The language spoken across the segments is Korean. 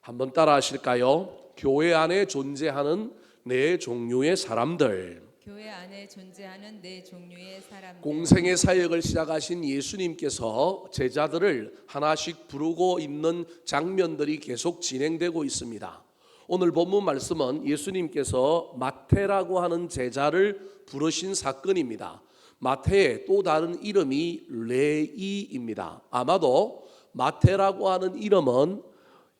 한번 따라 하실까요? 교회 안에 존재하는 네 종류의 사람들. 교회 안에 존재하는 네 종류의 사람들. 공생의 사역을 시작하신 예수님께서 제자들을 하나씩 부르고 있는 장면들이 계속 진행되고 있습니다. 오늘 본문 말씀은 예수님께서 마태라고 하는 제자를 부르신 사건입니다. 마태의 또 다른 이름이 레이입니다. 아마도 마태라고 하는 이름은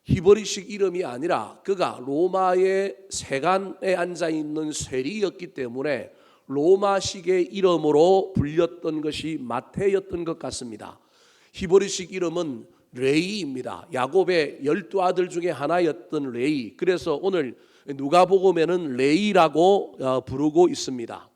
히브리식 이름이 아니라 그가 로마의 세관에 앉아있는 세리였기 때문에 로마식의 이름으로 불렸던 것이 마태였던 것 같습니다. 히브리식 이름은 레이입니다. 야곱의 12아들 중에 하나였던 레이. 그래서 오늘 누가복음에는 레이라고 부르고 있습니다.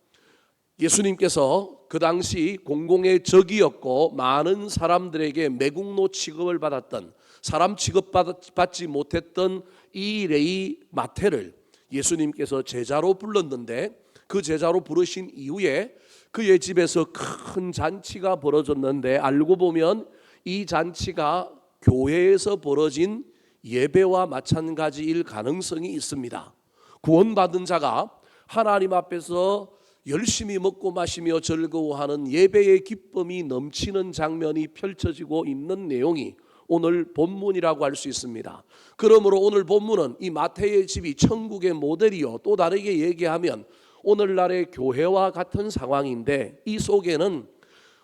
예수님께서 그 당시 공공의 적이었고 많은 사람들에게 매국노 취급을 받았던, 사람 취급받지 못했던 이 레이 마태를 예수님께서 제자로 불렀는데, 그 제자로 부르신 이후에 그의 집에서 큰 잔치가 벌어졌는데, 알고 보면 이 잔치가 교회에서 벌어진 예배와 마찬가지일 가능성이 있습니다. 구원받은 자가 하나님 앞에서 열심히 먹고 마시며 즐거워하는 예배의 기쁨이 넘치는 장면이 펼쳐지고 있는 내용이 오늘 본문이라고 할 수 있습니다. 그러므로 오늘 본문은 이 마태의 집이 천국의 모델이요, 또 다르게 얘기하면 오늘날의 교회와 같은 상황인데, 이 속에는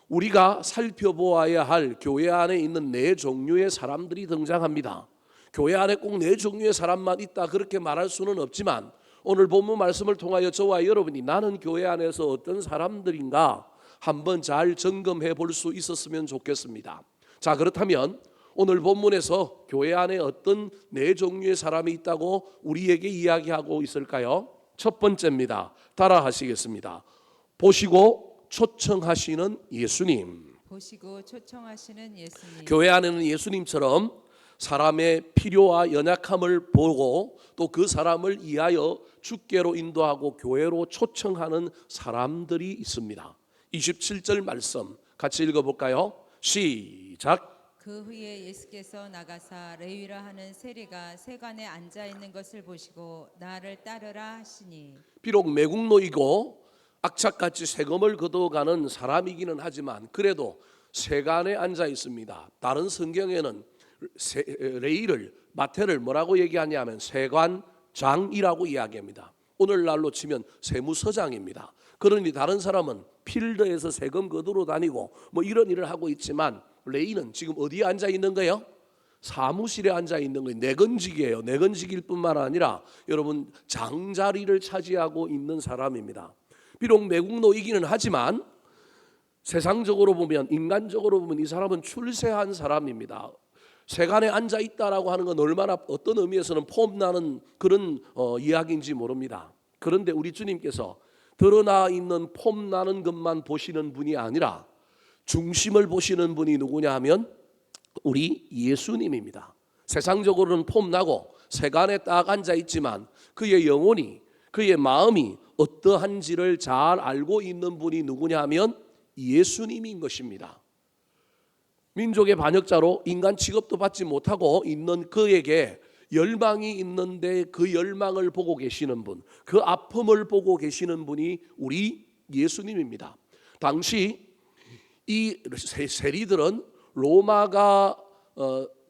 우리가 살펴보아야 할 교회 안에 있는 네 종류의 사람들이 등장합니다. 교회 안에 꼭 네 종류의 사람만 있다 그렇게 말할 수는 없지만, 오늘 본문 말씀을 통하여 저와 여러분이 나는 교회 안에서 어떤 사람들인가 한번 잘 점검해 볼 수 있었으면 좋겠습니다. 자, 그렇다면 오늘 본문에서 교회 안에 어떤 네 종류의 사람이 있다고 우리에게 이야기하고 있을까요? 첫 번째입니다. 따라 하시겠습니다. 보시고 초청하시는 예수님. 보시고 초청하시는 예수님. 교회 안에는 예수님처럼 사람의 필요와 연약함을 보고 또 그 사람을 위하여 주께로 인도하고 교회로 초청하는 사람들이 있습니다. 27절 말씀 같이 읽어볼까요? 시작. 그 후에 예수께서 나가사 레위라 하는 세리가 세관에 앉아 있는 것을 보시고 나를 따르라 하시니. 비록 매국노이고 악착같이 세금을 걷어가는 사람이기는 하지만 그래도 세관에 앉아 있습니다. 다른 성경에는 레이를, 마태를 뭐라고 얘기하냐면 세관장이라고 이야기합니다. 오늘날로 치면 세무서장입니다. 그러니 다른 사람은 필드에서 세금 거두러 다니고 뭐 이런 일을 하고 있지만, 레이는 지금 어디에 앉아 있는 거예요? 사무실에 앉아 있는 거예요. 내건직이에요. 내건직일 뿐만 아니라 여러분 장자리를 차지하고 있는 사람입니다. 비록 매국노이기는 하지만 세상적으로 보면, 인간적으로 보면 이 사람은 출세한 사람입니다. 세관에 앉아 있다라고 하는 건 얼마나 어떤 의미에서는 폼나는 그런 이야기인지 모릅니다. 그런데 우리 주님께서 드러나 있는 폼나는 것만 보시는 분이 아니라 중심을 보시는 분이 누구냐 하면 우리 예수님입니다. 세상적으로는 폼나고 세관에 딱 앉아 있지만 그의 영혼이, 그의 마음이 어떠한지를 잘 알고 있는 분이 누구냐 하면 예수님인 것입니다. 민족의 반역자로 인간 취급도 받지 못하고 있는 그에게 열망이 있는데 그 열망을 보고 계시는 분, 그 아픔을 보고 계시는 분이 우리 예수님입니다. 당시 이 세리들은 로마가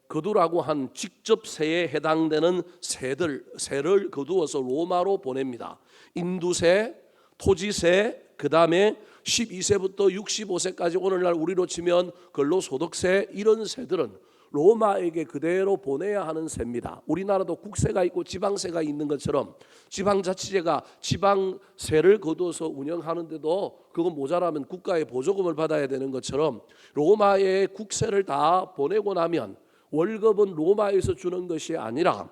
거두라고 한 직접세에 해당되는 세를 거두어서 로마로 보냅니다. 인두세, 토지세, 그 다음에 12세부터 65세까지 오늘날 우리로 치면 근로소득세, 이런 세들은 로마에게 그대로 보내야 하는 세입니다. 우리나라도 국세가 있고 지방세가 있는 것처럼 지방자치제가 지방세를 거둬서 운영하는데도 그건 모자라면 국가의 보조금을 받아야 되는 것처럼 로마의 국세를 다 보내고 나면 월급은 로마에서 주는 것이 아니라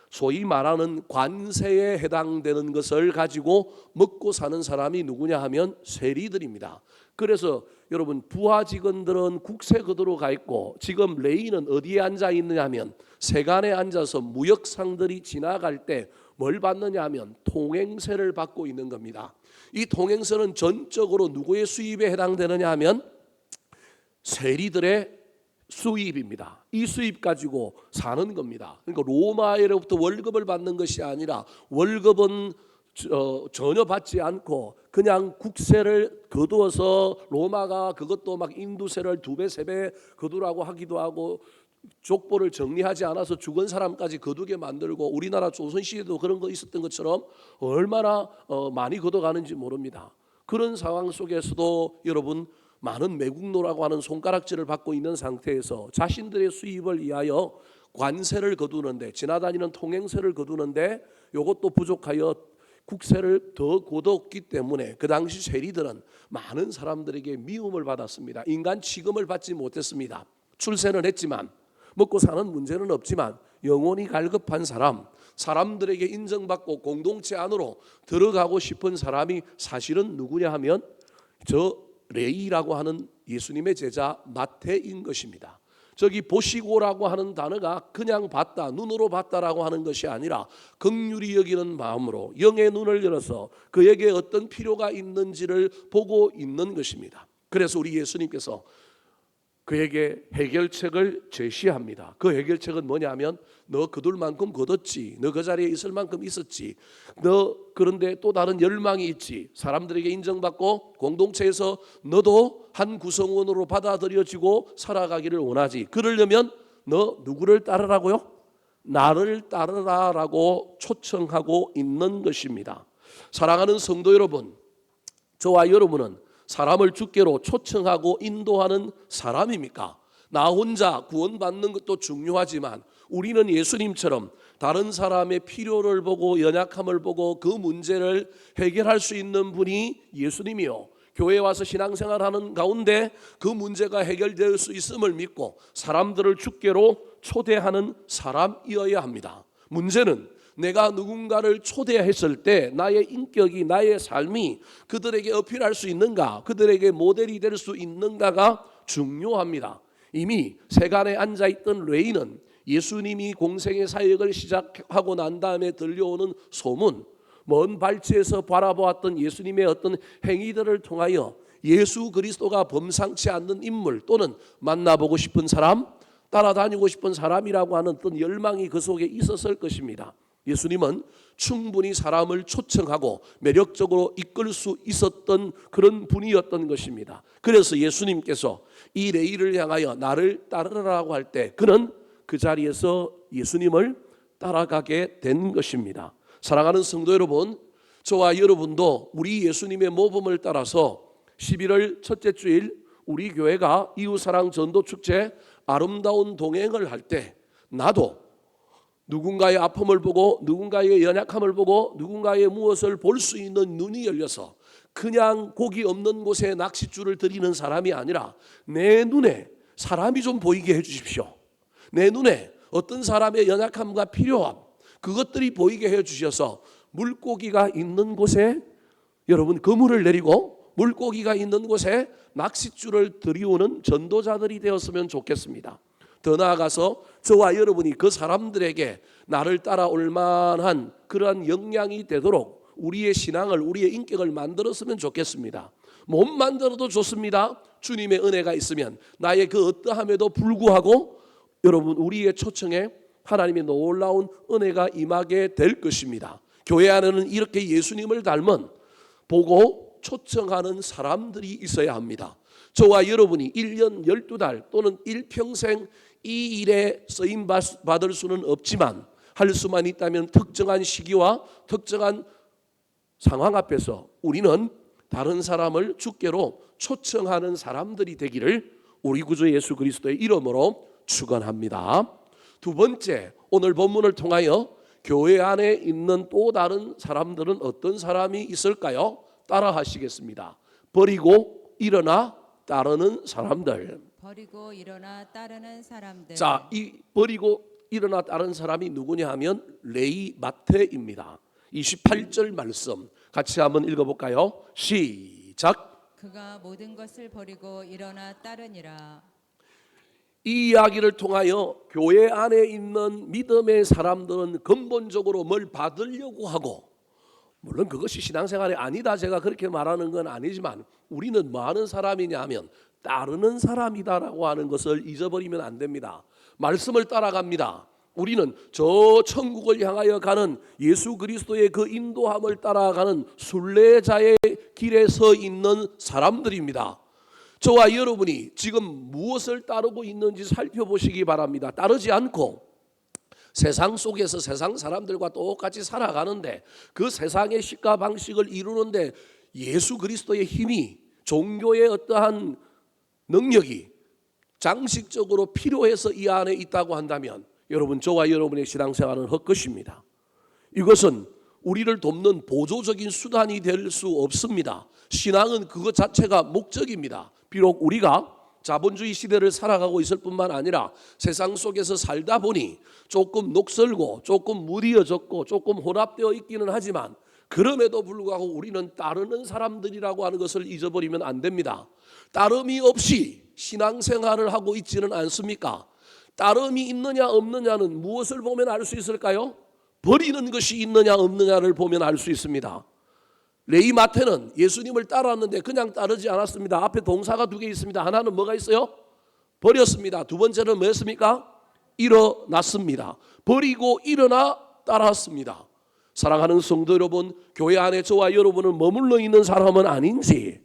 소위 말하는 관세에 해당되는 것을 가지고 먹고 사는 사람이 누구냐 하면 세리들입니다. 그래서 여러분 부하 직원들은 국세 거두러 가 있고, 지금 레이는 어디에 앉아 있느냐 하면 세관에 앉아서 무역상들이 지나갈 때 뭘 받느냐 하면 통행세를 받고 있는 겁니다. 이 통행세는 전적으로 누구의 수입에 해당되느냐 하면 세리들의 수입입니다. 이 수입 가지고 사는 겁니다. 그러니까 로마에로부터 월급을 받는 것이 아니라 월급은 전혀 받지 않고 그냥 국세를 거두어서 로마가 그것도 막 인두세를 2배, 3배 거두라고 하기도 하고 족보를 정리하지 않아서 죽은 사람까지 거두게 만들고 우리나라 조선시대도 그런 거 있었던 것처럼 얼마나 많이 거둬가는지 모릅니다. 그런 상황 속에서도 여러분 많은 매국노라고 하는 손가락질을 받고 있는 상태에서 자신들의 수입을 위하여 관세를 거두는데 지나다니는 통행세를 거두는데 이것도 부족하여 국세를 더 거뒀기 때문에 그 당시 세리들은 많은 사람들에게 미움을 받았습니다. 인간 취급을 받지 못했습니다. 출세는 했지만 먹고 사는 문제는 없지만 영혼이 갈급한 사람, 사람들에게 인정받고 공동체 안으로 들어가고 싶은 사람이 사실은 누구냐 하면 저 레이라고 하는 예수님의 제자 마태인 것입니다. 저기 보시고라고 하는 단어가 그냥 봤다, 눈으로 봤다라고 하는 것이 아니라 긍휼히 여기는 마음으로 영의 눈을 열어서 그에게 어떤 필요가 있는지를 보고 있는 것입니다. 그래서 우리 예수님께서 그에게 해결책을 제시합니다. 그 해결책은 뭐냐면 너 거둘 만큼 거뒀지, 너 그 자리에 있을 만큼 있었지, 너 그런데 또 다른 열망이 있지, 사람들에게 인정받고 공동체에서 너도 한 구성원으로 받아들여지고 살아가기를 원하지. 그러려면 너 누구를 따르라고요? 나를 따르라라고 초청하고 있는 것입니다. 사랑하는 성도 여러분, 저와 여러분은 사람을 주께로 초청하고 인도하는 사람입니까? 나 혼자 구원받는 것도 중요하지만 우리는 예수님처럼 다른 사람의 필요를 보고 연약함을 보고 그 문제를 해결할 수 있는 분이 예수님이요. 교회에 와서 신앙생활하는 가운데 그 문제가 해결될 수 있음을 믿고 사람들을 주께로 초대하는 사람이어야 합니다. 문제는 내가 누군가를 초대했을 때 나의 인격이, 나의 삶이 그들에게 어필할 수 있는가, 그들에게 모델이 될 수 있는가가 중요합니다. 이미 세간에 앉아있던 레이는 예수님이 공생의 사역을 시작하고 난 다음에 들려오는 소문, 먼 발치에서 바라보았던 예수님의 어떤 행위들을 통하여 예수 그리스도가 범상치 않는 인물 또는 만나보고 싶은 사람, 따라다니고 싶은 사람이라고 하는 어떤 열망이 그 속에 있었을 것입니다. 예수님은 충분히 사람을 초청하고 매력적으로 이끌 수 있었던 그런 분이었던 것입니다. 그래서 예수님께서 이 레이를 향하여 나를 따르라고 할 때 그는 그 자리에서 예수님을 따라가게 된 것입니다. 사랑하는 성도 여러분, 저와 여러분도 우리 예수님의 모범을 따라서 11월 첫째 주일 우리 교회가 이웃사랑 전도축제 아름다운 동행을 할 때 나도 누군가의 아픔을 보고 누군가의 연약함을 보고 누군가의 무엇을 볼 수 있는 눈이 열려서 그냥 고기 없는 곳에 낚싯줄을 들이는 사람이 아니라 내 눈에 사람이 좀 보이게 해주십시오. 내 눈에 어떤 사람의 연약함과 필요함 그것들이 보이게 해주셔서 물고기가 있는 곳에 여러분 그물을 내리고 물고기가 있는 곳에 낚싯줄을 들이오는 전도자들이 되었으면 좋겠습니다. 더 나아가서 저와 여러분이 그 사람들에게 나를 따라올 만한 그러한 역량이 되도록 우리의 신앙을 우리의 인격을 만들었으면 좋겠습니다. 못 만들어도 좋습니다. 주님의 은혜가 있으면 나의 그 어떠함에도 불구하고 여러분 우리의 초청에 하나님의 놀라운 은혜가 임하게 될 것입니다. 교회 안에는 이렇게 예수님을 닮은 보고 초청하는 사람들이 있어야 합니다. 저와 여러분이 1년 12달 또는 일평생 이 일에 쓰임 받을 수는 없지만 할 수만 있다면 특정한 시기와 특정한 상황 앞에서 우리는 다른 사람을 주께로 초청하는 사람들이 되기를 우리 구주 예수 그리스도의 이름으로 축원합니다. 두 번째, 오늘 본문을 통하여 교회 안에 있는 또 다른 사람들은 어떤 사람이 있을까요? 따라 하시겠습니다. 버리고 일어나 따르는 사람들. 버리고 일어나 따르는 사람들. 자, 이 버리고 일어나 따르는 사람이 누구냐 하면 레위 마태입니다. 28절 말씀 같이 한번 읽어볼까요? 시작. 그가 모든 것을 버리고 일어나 따르니라. 이 이야기를 통하여 교회 안에 있는 믿음의 사람들은 근본적으로 뭘 받으려고 하고, 물론 그것이 신앙생활이 아니다 제가 그렇게 말하는 건 아니지만 우리는 뭐 하는 사람이냐 하면 따르는 사람이다라고 하는 것을 잊어버리면 안 됩니다. 말씀을 따라갑니다. 우리는 저 천국을 향하여 가는 예수 그리스도의 그 인도함을 따라가는 순례자의 길에 서 있는 사람들입니다. 저와 여러분이 지금 무엇을 따르고 있는지 살펴보시기 바랍니다. 따르지 않고 세상 속에서 세상 사람들과 똑같이 살아가는데 그 세상의 식과 방식을 이루는데 예수 그리스도의 힘이, 종교의 어떠한 능력이 장식적으로 필요해서 이 안에 있다고 한다면 여러분, 저와 여러분의 신앙생활은 헛것입니다. 이것은 우리를 돕는 보조적인 수단이 될 수 없습니다. 신앙은 그것 자체가 목적입니다. 비록 우리가 자본주의 시대를 살아가고 있을 뿐만 아니라 세상 속에서 살다 보니 조금 녹슬고 조금 무디어졌고 조금 혼합되어 있기는 하지만 그럼에도 불구하고 우리는 따르는 사람들이라고 하는 것을 잊어버리면 안 됩니다. 따름이 없이 신앙생활을 하고 있지는 않습니까? 따름이 있느냐 없느냐는 무엇을 보면 알 수 있을까요? 버리는 것이 있느냐 없느냐를 보면 알 수 있습니다. 레위 마태는 예수님을 따랐는데 그냥 따르지 않았습니다. 앞에 동사가 두 개 있습니다. 하나는 뭐가 있어요? 버렸습니다. 두 번째는 뭐였습니까? 일어났습니다. 버리고 일어나 따랐습니다. 사랑하는 성도 여러분, 교회 안에 저와 여러분은 머물러 있는 사람은 아닌지,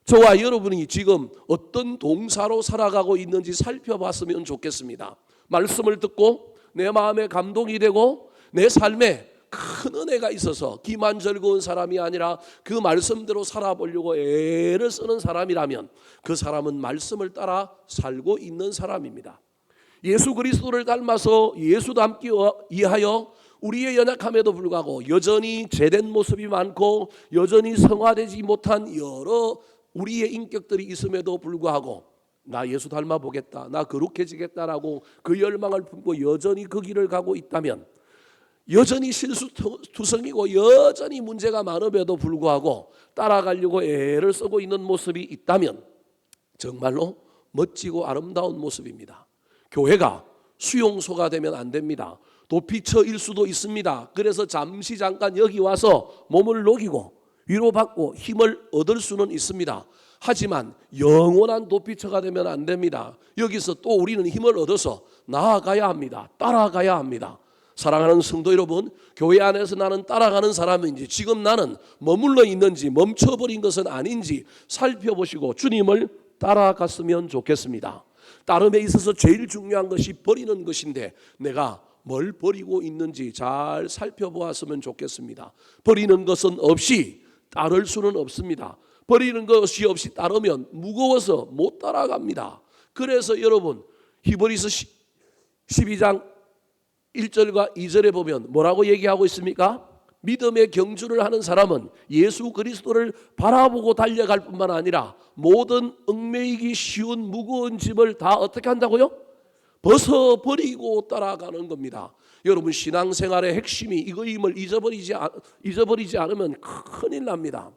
저와 여러분이 지금 어떤 동사로 살아가고 있는지 살펴봤으면 좋겠습니다. 말씀을 듣고 내 마음에 감동이 되고 내 삶에 큰 은혜가 있어서 기만 즐거운 사람이 아니라 그 말씀대로 살아보려고 애를 쓰는 사람이라면 그 사람은 말씀을 따라 살고 있는 사람입니다. 예수 그리스도를 닮아서 예수 닮기 위하여 우리의 연약함에도 불구하고 여전히 죄된 모습이 많고 여전히 성화되지 못한 여러 우리의 인격들이 있음에도 불구하고 나 예수 닮아 보겠다, 나 거룩해지겠다라고 그 열망을 품고 여전히 그 길을 가고 있다면, 여전히 실수투성이고 여전히 문제가 많음에도 불구하고 따라가려고 애를 쓰고 있는 모습이 있다면 정말로 멋지고 아름다운 모습입니다. 교회가 수용소가 되면 안 됩니다. 도피처일 수도 있습니다. 그래서 잠깐 여기 와서 몸을 녹이고 위로받고 힘을 얻을 수는 있습니다. 하지만 영원한 도피처가 되면 안 됩니다. 여기서 또 우리는 힘을 얻어서 나아가야 합니다. 따라가야 합니다. 사랑하는 성도 여러분, 교회 안에서 나는 따라가는 사람인지, 지금 나는 머물러 있는지 멈춰버린 것은 아닌지 살펴보시고 주님을 따라갔으면 좋겠습니다. 따름에 있어서 제일 중요한 것이 버리는 것인데 내가 뭘 버리고 있는지 잘 살펴보았으면 좋겠습니다. 버리는 것은 없이 따를 수는 없습니다. 버리는 것이 없이 따르면 무거워서 못 따라갑니다. 그래서 여러분, 히브리서 12장 1절과 2절에 보면 뭐라고 얘기하고 있습니까? 믿음의 경주를 하는 사람은 예수 그리스도를 바라보고 달려갈 뿐만 아니라 모든 얽매이기 쉬운 무거운 짐을 다 어떻게 한다고요? 벗어버리고 따라가는 겁니다. 여러분, 신앙생활의 핵심이 이거임을 잊어버리지 않으면 큰일 납니다.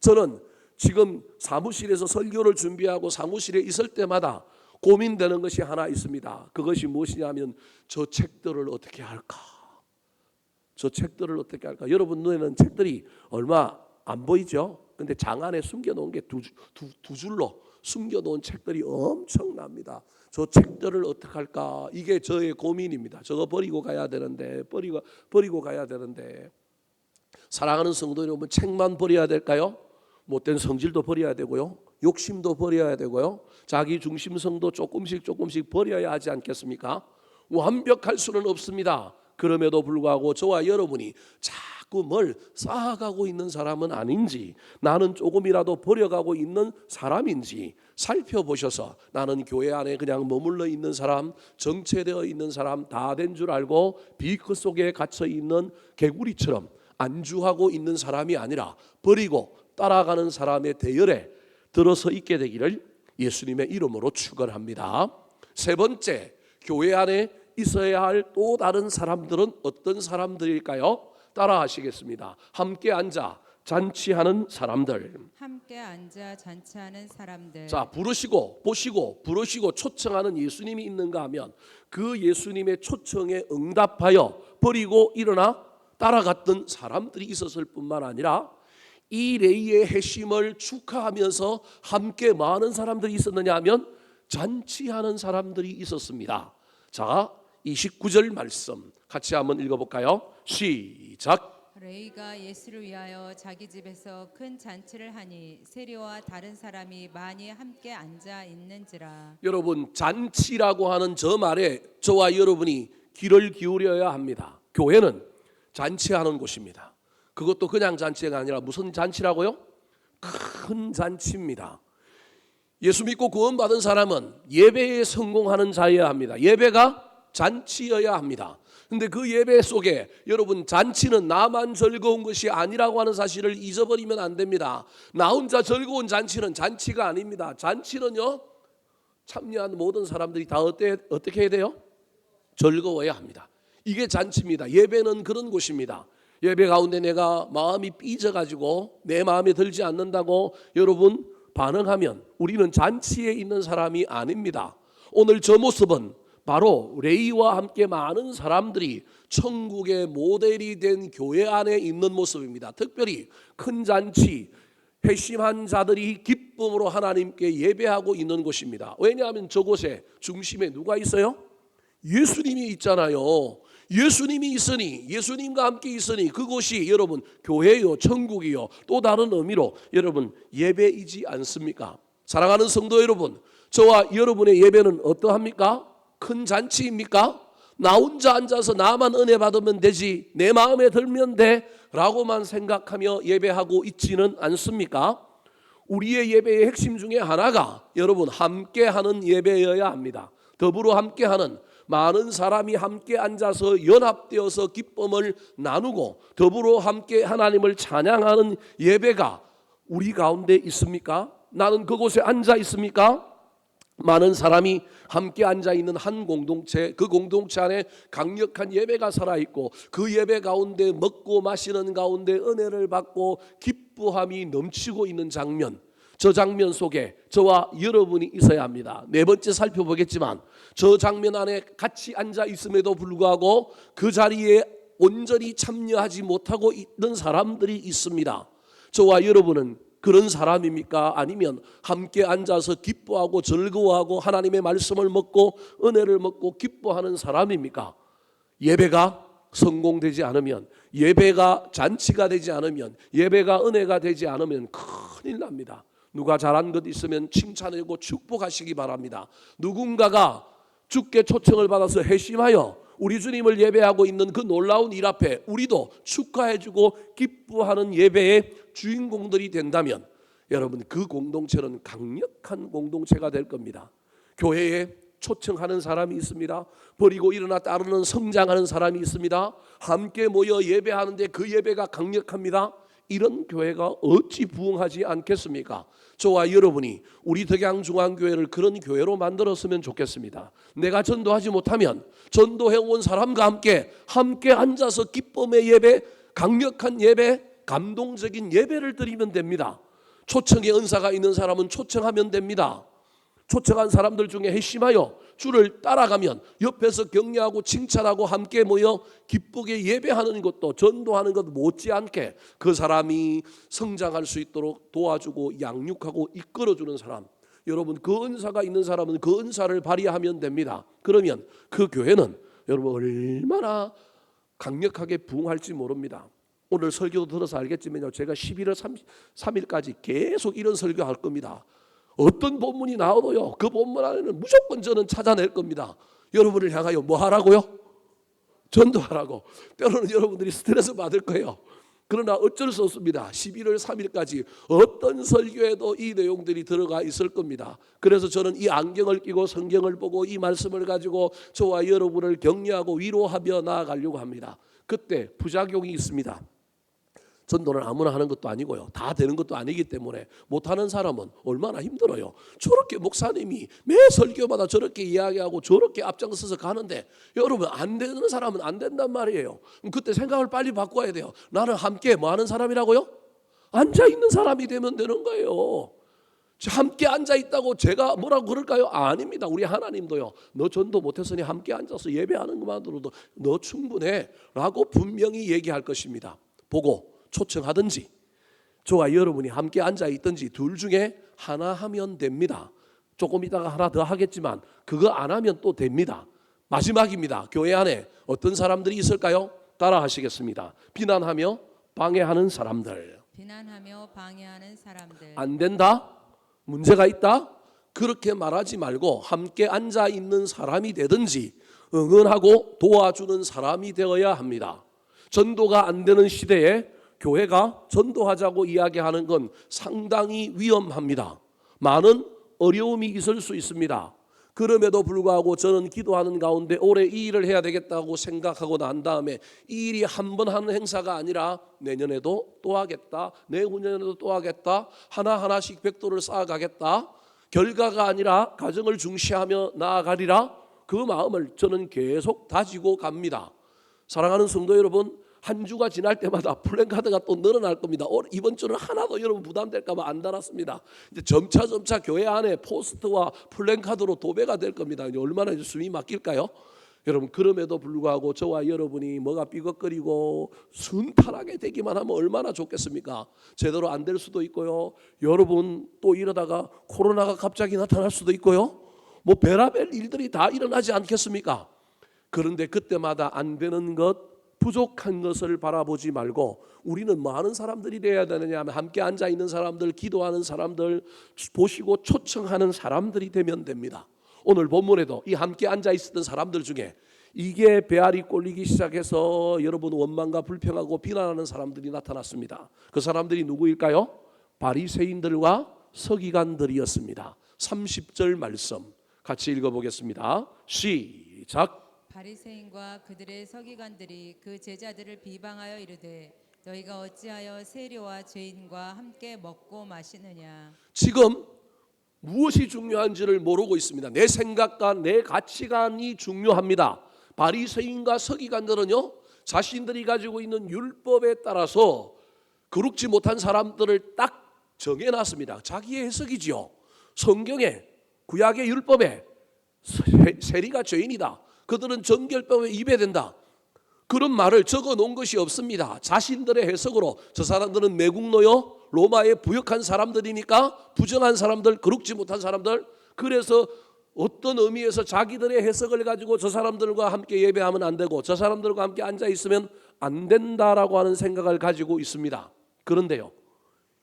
저는 지금 사무실에서 설교를 준비하고 사무실에 있을 때마다 고민되는 것이 하나 있습니다. 그것이 무엇이냐면 저 책들을 어떻게 할까? 저 책들을 어떻게 할까? 여러분 눈에는 책들이 얼마 안 보이죠? 근데 장 안에 숨겨놓은 게 두 줄로 숨겨놓은 책들이 엄청납니다. 저 책들을 어떻게 할까? 이게 저의 고민입니다. 저거 버리고 가야 되는데 버리고 가야 되는데 사랑하는 성도 여러분, 책만 버려야 될까요? 못된 성질도 버려야 되고요, 욕심도 버려야 되고요, 자기 중심성도 조금씩 버려야 하지 않겠습니까? 완벽할 수는 없습니다. 그럼에도 불구하고 저와 여러분이 자꾸 뭘 쌓아가고 있는 사람은 아닌지, 나는 조금이라도 버려가고 있는 사람인지 살펴보셔서 나는 교회 안에 그냥 머물러 있는 사람, 정체되어 있는 사람, 다 된 줄 알고 비크 속에 갇혀 있는 개구리처럼 안주하고 있는 사람이 아니라 버리고 따라가는 사람의 대열에 들어서 있게 되기를 예수님의 이름으로 축원합니다. 세 번째, 교회 안에 있어야 할 또 다른 사람들은 어떤 사람들일까요? 따라하시겠습니다. 함께 앉아 잔치하는 사람들. 함께 앉아 잔치하는 사람들. 자, 부르시고 초청하는 예수님이 있는가 하면 그 예수님의 초청에 응답하여 버리고 일어나 따라갔던 사람들이 있었을 뿐만 아니라 이 레이의 회심을 축하하면서 함께 많은 사람들이 있었느냐 하면 잔치하는 사람들이 있었습니다. 자, 이 19절 말씀 같이 한번 읽어볼까요? 시작. 레이가 예수를 위하여 자기 집에서 큰 잔치를 하니 세리와 다른 사람이 많이 함께 앉아 있는지라. 여러분, 잔치라고 하는 저 말에 저와 여러분이 귀를 기울여야 합니다. 교회는 잔치하는 곳입니다. 그것도 그냥 잔치가 아니라 무슨 잔치라고요? 큰 잔치입니다. 예수 믿고 구원받은 사람은 예배에 성공하는 자여야 합니다. 예배가 잔치여야 합니다. 근데 그 예배 속에 여러분, 잔치는 나만 즐거운 것이 아니라고 하는 사실을 잊어버리면 안 됩니다. 나 혼자 즐거운 잔치는 잔치가 아닙니다. 잔치는요, 참여한 모든 사람들이 다 어떻게 해야 돼요? 즐거워야 합니다. 이게 잔치입니다. 예배는 그런 곳입니다. 예배 가운데 내가 마음이 삐져가지고 내 마음에 들지 않는다고 여러분 반응하면 우리는 잔치에 있는 사람이 아닙니다. 오늘 저 모습은 바로 레이와 함께 많은 사람들이 천국의 모델이 된 교회 안에 있는 모습입니다. 특별히 큰 잔치, 회심한 자들이 기쁨으로 하나님께 예배하고 있는 곳입니다. 왜냐하면 저곳에 중심에 누가 있어요? 예수님이 있잖아요. 예수님이 있으니, 예수님과 함께 있으니 그곳이 여러분 교회요, 천국이요, 또 다른 의미로 여러분 예배이지 않습니까? 사랑하는 성도 여러분, 저와 여러분의 예배는 어떠합니까? 큰 잔치입니까? 나 혼자 앉아서 나만 은혜 받으면 되지, 내 마음에 들면 돼 라고만 생각하며 예배하고 있지는 않습니까? 우리의 예배의 핵심 중에 하나가 여러분 함께하는 예배여야 합니다. 더불어 함께하는, 많은 사람이 함께 앉아서 연합되어서 기쁨을 나누고 더불어 함께 하나님을 찬양하는 예배가 우리 가운데 있습니까? 나는 그곳에 앉아 있습니까? 많은 사람이 함께 앉아 있는 한 공동체, 그 공동체 안에 강력한 예배가 살아있고 그 예배 가운데 먹고 마시는 가운데 은혜를 받고 기뻐함이 넘치고 있는 장면, 저 장면 속에 저와 여러분이 있어야 합니다. 네 번째 살펴보겠지만 저 장면 안에 같이 앉아 있음에도 불구하고 그 자리에 온전히 참여하지 못하고 있는 사람들이 있습니다. 저와 여러분은 그런 사람입니까? 아니면 함께 앉아서 기뻐하고 즐거워하고 하나님의 말씀을 먹고 은혜를 먹고 기뻐하는 사람입니까? 예배가 성공되지 않으면, 예배가 잔치가 되지 않으면, 예배가 은혜가 되지 않으면 큰일 납니다. 누가 잘한 것 있으면 칭찬하고 축복하시기 바랍니다. 누군가가 주께 초청을 받아서 회심하여 우리 주님을 예배하고 있는 그 놀라운 일 앞에 우리도 축하해주고 기뻐하는 예배의 주인공들이 된다면 여러분 그 공동체는 강력한 공동체가 될 겁니다. 교회에 초청하는 사람이 있습니다. 버리고 일어나 따르는 성장하는 사람이 있습니다. 함께 모여 예배하는데 그 예배가 강력합니다. 이런 교회가 어찌 부흥하지 않겠습니까? 저와 여러분이 우리 덕양중앙교회를 그런 교회로 만들었으면 좋겠습니다. 내가 전도하지 못하면 전도해온 사람과 함께 앉아서 기쁨의 예배, 강력한 예배, 감동적인 예배를 드리면 됩니다. 초청의 은사가 있는 사람은 초청하면 됩니다. 초청한 사람들 중에 회심하여 주를 따라가면 옆에서 격려하고 칭찬하고 함께 모여 기쁘게 예배하는 것도 전도하는 것 못지않게 그 사람이 성장할 수 있도록 도와주고 양육하고 이끌어주는 사람, 여러분 그 은사가 있는 사람은 그 은사를 발휘하면 됩니다. 그러면 그 교회는 여러분 얼마나 강력하게 부흥할지 모릅니다. 오늘 설교도 들어서 알겠지만요, 제가 11월 3일까지 계속 이런 설교할 겁니다. 어떤 본문이 나와도요, 그 본문 안에는 무조건 저는 찾아낼 겁니다. 여러분을 향하여 뭐 하라고요? 전도하라고. 때로는 여러분들이 스트레스 받을 거예요. 그러나 어쩔 수 없습니다. 11월 3일까지 어떤 설교에도 이 내용들이 들어가 있을 겁니다. 그래서 저는 이 안경을 끼고 성경을 보고 이 말씀을 가지고 저와 여러분을 격려하고 위로하며 나아가려고 합니다. 그때 부작용이 있습니다. 전도는 아무나 하는 것도 아니고요, 다 되는 것도 아니기 때문에 못하는 사람은 얼마나 힘들어요. 저렇게 목사님이 매 설교마다 저렇게 이야기하고 저렇게 앞장서서 가는데 여러분 안 되는 사람은 안 된단 말이에요. 그때 생각을 빨리 바꿔야 돼요. 나는 함께 뭐 하는 사람이라고요? 앉아있는 사람이 되면 되는 거예요. 함께 앉아있다고 제가 뭐라고 그럴까요? 아닙니다. 우리 하나님도요, 너 전도 못했으니 함께 앉아서 예배하는 것만으로도 너 충분해 라고 분명히 얘기할 것입니다. 보고 초청하든지 저와 여러분이 함께 앉아 있든지 둘 중에 하나 하면 됩니다. 조금 이따가 하나 더 하겠지만 그거 안 하면 또 됩니다. 마지막입니다. 교회 안에 어떤 사람들이 있을까요? 따라 하시겠습니다. 비난하며 방해하는 사람들. 비난하며 방해하는 사람들. 안 된다? 문제가 있다? 그렇게 말하지 말고 함께 앉아 있는 사람이 되든지 응원하고 도와주는 사람이 되어야 합니다. 전도가 안 되는 시대에 교회가 전도하자고 이야기하는 건 상당히 위험합니다. 많은 어려움이 있을 수 있습니다. 그럼에도 불구하고 저는 기도하는 가운데 올해 이 일을 해야 되겠다고 생각하고 난 다음에 이 일이 한 번 하는 행사가 아니라 내년에도 또 하겠다, 내후년에도 또 하겠다, 하나하나씩 벽돌을 쌓아가겠다, 결과가 아니라 가정을 중시하며 나아가리라, 그 마음을 저는 계속 다지고 갑니다. 사랑하는 성도 여러분, 한 주가 지날 때마다 플랜카드가 또 늘어날 겁니다. 이번 주는 하나도 여러분 부담될까 봐 안 달았습니다. 이제 점차 교회 안에 포스터와 플랜카드로 도배가 될 겁니다. 이제 얼마나 숨이 막힐까요? 여러분, 그럼에도 불구하고 저와 여러분이 뭐가 삐걱거리고 순탄하게 되기만 하면 얼마나 좋겠습니까? 제대로 안 될 수도 있고요. 여러분 또 이러다가 코로나가 갑자기 나타날 수도 있고요. 뭐 별의별 일들이 다 일어나지 않겠습니까? 그런데 그때마다 안 되는 것, 부족한 것을 바라보지 말고 우리는 뭐 하는 사람들이 되어야 되느냐 하면 함께 앉아 있는 사람들, 기도하는 사람들, 보시고 초청하는 사람들이 되면 됩니다. 오늘 본문에도 이 함께 앉아 있었던 사람들 중에 이게 배알이 꼴리기 시작해서 여러분 원망과 불평하고 비난하는 사람들이 나타났습니다. 그 사람들이 누구일까요? 바리새인들과 서기관들이었습니다. 30절 말씀 같이 읽어보겠습니다. 시작. 바리새인과 그들의 서기관들이 그 제자들을 비방하여 이르되 너희가 어찌하여 세리와 죄인과 함께 먹고 마시느냐. 지금 무엇이 중요한지를 모르고 있습니다. 내 생각과 내 가치관이 중요합니다. 바리새인과 서기관들은요, 자신들이 가지고 있는 율법에 따라서 거룩지 못한 사람들을 딱 정해놨습니다. 자기의 해석이지요. 성경에, 구약의 율법에 세리가 죄인이다, 그들은 정결법에 위배된다, 그런 말을 적어 놓은 것이 없습니다. 자신들의 해석으로 저 사람들은 매국노요, 로마에 부역한 사람들이니까 부정한 사람들, 거룩지 못한 사람들, 그래서 어떤 의미에서 자기들의 해석을 가지고 저 사람들과 함께 예배하면 안 되고 저 사람들과 함께 앉아 있으면 안 된다라고 하는 생각을 가지고 있습니다. 그런데요,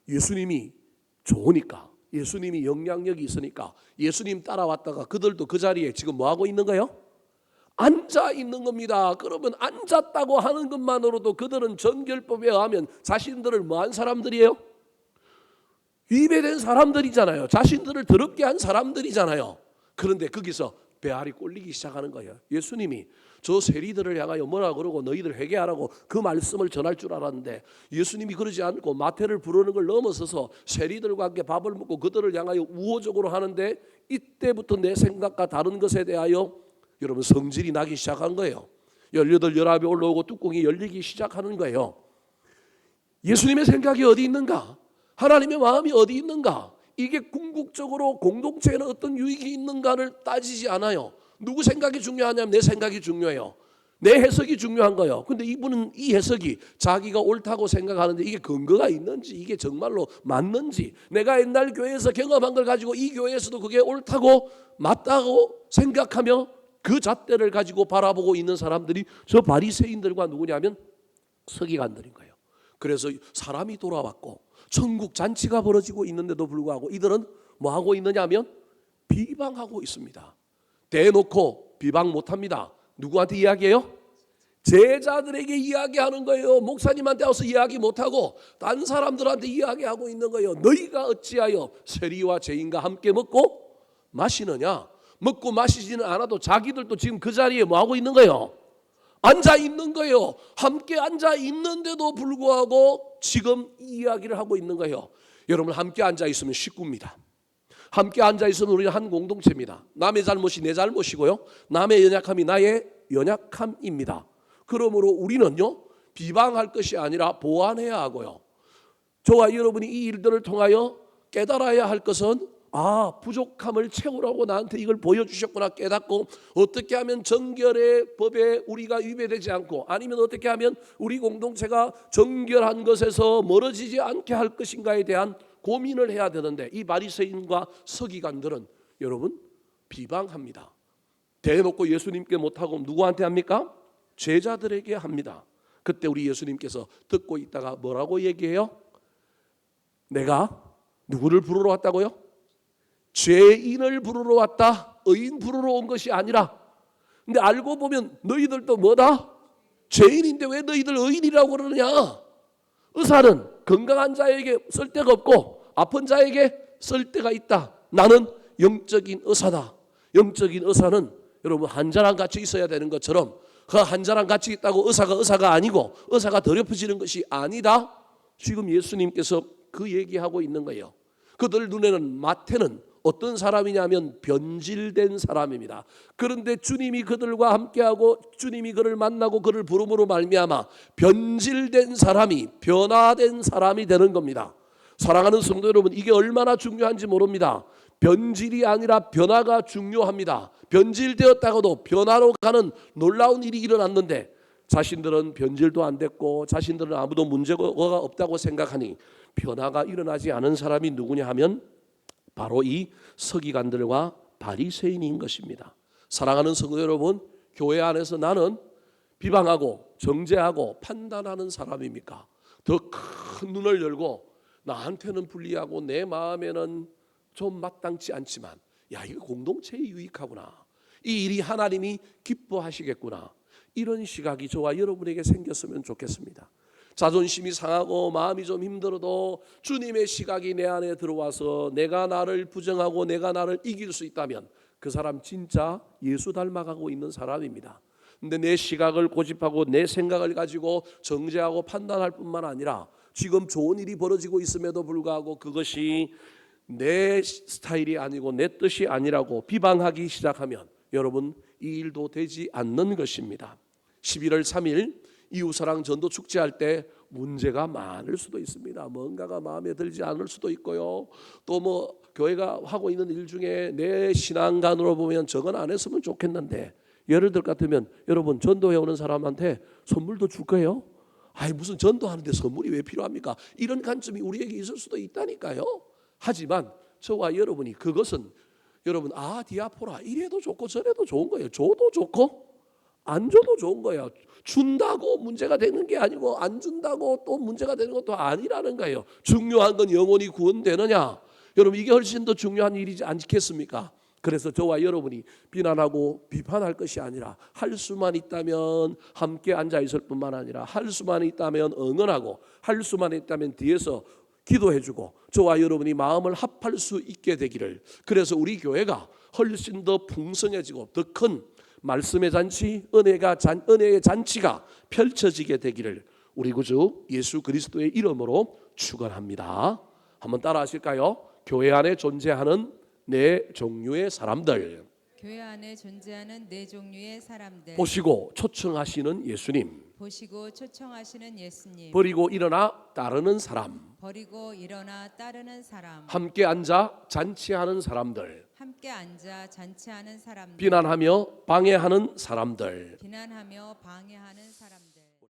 예수님이 좋으니까, 예수님이 영향력이 있으니까 예수님 따라왔다가 그들도 그 자리에 지금 뭐 하고 있는 거예요? 앉아 있는 겁니다. 그러면 앉았다고 하는 것만으로도 그들은 정결법에 의하면 자신들을 뭐한 사람들이에요? 위배된 사람들이잖아요. 자신들을 더럽게 한 사람들이잖아요. 그런데 거기서 배알이 꼴리기 시작하는 거예요. 예수님이 저 세리들을 향하여 뭐라 그러고 너희들 회개하라고 그 말씀을 전할 줄 알았는데 예수님이 그러지 않고 마태를 부르는 걸 넘어서서 세리들과 함께 밥을 먹고 그들을 향하여 우호적으로 하는데, 이때부터 내 생각과 다른 것에 대하여 여러분 성질이 나기 시작한 거예요. 18, 19이 올라오고 뚜껑이 열리기 시작하는 거예요. 예수님의 생각이 어디 있는가? 하나님의 마음이 어디 있는가? 이게 궁극적으로 공동체에는 어떤 유익이 있는가를 따지지 않아요. 누구 생각이 중요하냐면 내 생각이 중요해요. 내 해석이 중요한 거예요. 근데 이분은 이 해석이 자기가 옳다고 생각하는데 이게 근거가 있는지, 이게 정말로 맞는지, 내가 옛날 교회에서 경험한 걸 가지고 이 교회에서도 그게 옳다고 맞다고 생각하며 그 잣대를 가지고 바라보고 있는 사람들이 저 바리새인들과 누구냐면 서기관들인 거예요. 그래서 사람이 돌아왔고 천국 잔치가 벌어지고 있는데도 불구하고 이들은 뭐 하고 있느냐면 비방하고 있습니다. 대놓고 비방 못합니다. 누구한테 이야기해요? 제자들에게 이야기하는 거예요. 목사님한테 와서 이야기 못하고 딴 사람들한테 이야기하고 있는 거예요. 너희가 어찌하여 세리와 죄인과 함께 먹고 마시느냐. 먹고 마시지는 않아도 자기들도 지금 그 자리에 뭐 하고 있는 거예요? 앉아 있는 거예요. 함께 앉아 있는데도 불구하고 지금 이 이야기를 하고 있는 거예요. 여러분, 함께 앉아 있으면 식구입니다. 함께 앉아 있으면 우리는 한 공동체입니다. 남의 잘못이 내 잘못이고요, 남의 연약함이 나의 연약함입니다. 그러므로 우리는요, 비방할 것이 아니라 보완해야 하고요, 저와 여러분이 이 일들을 통하여 깨달아야 할 것은 부족함을 채우라고 나한테 이걸 보여주셨구나 깨닫고 어떻게 하면 정결의 법에 우리가 위배되지 않고 아니면 어떻게 하면 우리 공동체가 정결한 것에서 멀어지지 않게 할 것인가에 대한 고민을 해야 되는데 이 바리새인과 서기관들은 여러분 비방합니다. 대놓고 예수님께 못하고 누구한테 합니까? 제자들에게 합니다. 그때 우리 예수님께서 듣고 있다가 뭐라고 얘기해요? 내가 누구를 부르러 왔다고요? 죄인을 부르러 왔다. 의인 부르러 온 것이 아니라. 근데 알고 보면 너희들도 뭐다? 죄인인데 왜 너희들 의인이라고 그러느냐? 의사는 건강한 자에게 쓸 데가 없고 아픈 자에게 쓸 데가 있다. 나는 영적인 의사다. 영적인 의사는 여러분 환자랑 같이 있어야 되는 것처럼 그 환자랑 같이 있다고 의사가 아니고 의사가 더럽혀지는 것이 아니다. 지금 예수님께서 그 얘기하고 있는 거예요. 그들 눈에는 마태는 어떤 사람이냐면 변질된 사람입니다. 그런데 주님이 그들과 함께하고 주님이 그를 만나고 그를 부름으로 말미암아 변질된 사람이 변화된 사람이 되는 겁니다. 사랑하는 성도 여러분, 이게 얼마나 중요한지 모릅니다. 변질이 아니라 변화가 중요합니다. 변질되었다가도 변화로 가는 놀라운 일이 일어났는데 자신들은 변질도 안 됐고 자신들은 아무도 문제가 없다고 생각하니 변화가 일어나지 않은 사람이 누구냐 하면 바로 이 서기관들과 바리새인인 것입니다. 사랑하는 성도 여러분, 교회 안에서 나는 비방하고 정죄하고 판단하는 사람입니까? 더 큰 눈을 열고 나한테는 불리하고 내 마음에는 좀 마땅치 않지만 야, 이거 공동체에 유익하구나. 이 일이 하나님이 기뻐하시겠구나. 이런 시각이 저와 여러분에게 생겼으면 좋겠습니다. 자존심이 상하고 마음이 좀 힘들어도 주님의 시각이 내 안에 들어와서 내가 나를 부정하고 내가 나를 이길 수 있다면 그 사람 진짜 예수 닮아가고 있는 사람입니다. 근데 내 시각을 고집하고 내 생각을 가지고 정죄하고 판단할 뿐만 아니라 지금 좋은 일이 벌어지고 있음에도 불구하고 그것이 내 스타일이 아니고 내 뜻이 아니라고 비방하기 시작하면 여러분 이 일도 되지 않는 것입니다. 11월 3일 이웃사랑 전도 축제할 때 문제가 많을 수도 있습니다. 뭔가가 마음에 들지 않을 수도 있고요. 또 뭐 교회가 하고 있는 일 중에 내 신앙관으로 보면 저건 안 했으면 좋겠는데 예를 들 같으면 여러분 전도해 오는 사람한테 선물도 줄 거예요? 아이 무슨 전도하는데 선물이 왜 필요합니까? 이런 관점이 우리에게 있을 수도 있다니까요. 하지만 저와 여러분이 그것은 여러분 디아포라 이래도 좋고 저래도 좋은 거예요. 줘도 좋고 안 줘도 좋은 거예요. 준다고 문제가 되는 게 아니고 안 준다고 또 문제가 되는 것도 아니라는 거예요. 중요한 건 영혼이 구원되느냐. 여러분 이게 훨씬 더 중요한 일이지 않겠습니까? 그래서 저와 여러분이 비난하고 비판할 것이 아니라 할 수만 있다면 함께 앉아 있을 뿐만 아니라 할 수만 있다면 응원하고 할 수만 있다면 뒤에서 기도해주고 저와 여러분이 마음을 합할 수 있게 되기를. 그래서 우리 교회가 훨씬 더 풍성해지고 더 큰 말씀의 잔치, 은혜의 잔치가 펼쳐지게 되기를 우리 구주 예수 그리스도의 이름으로 축원합니다. 한번 따라 하실까요? 교회 안에 존재하는 네 종류의 사람들, 교회 안에 존재하는 네 종류의 사람들 보시고 초청하시는 예수님, 보시고 초청하시는 예수님, 버리고 일어나 따르는 사람, 버리고 일어나 따르는 사람, 함께 앉아 잔치하는 사람들, 함께 앉아 잔치하는 사람들, 비난하며 방해하는 사람들, 비난하며 방해하는 사람들.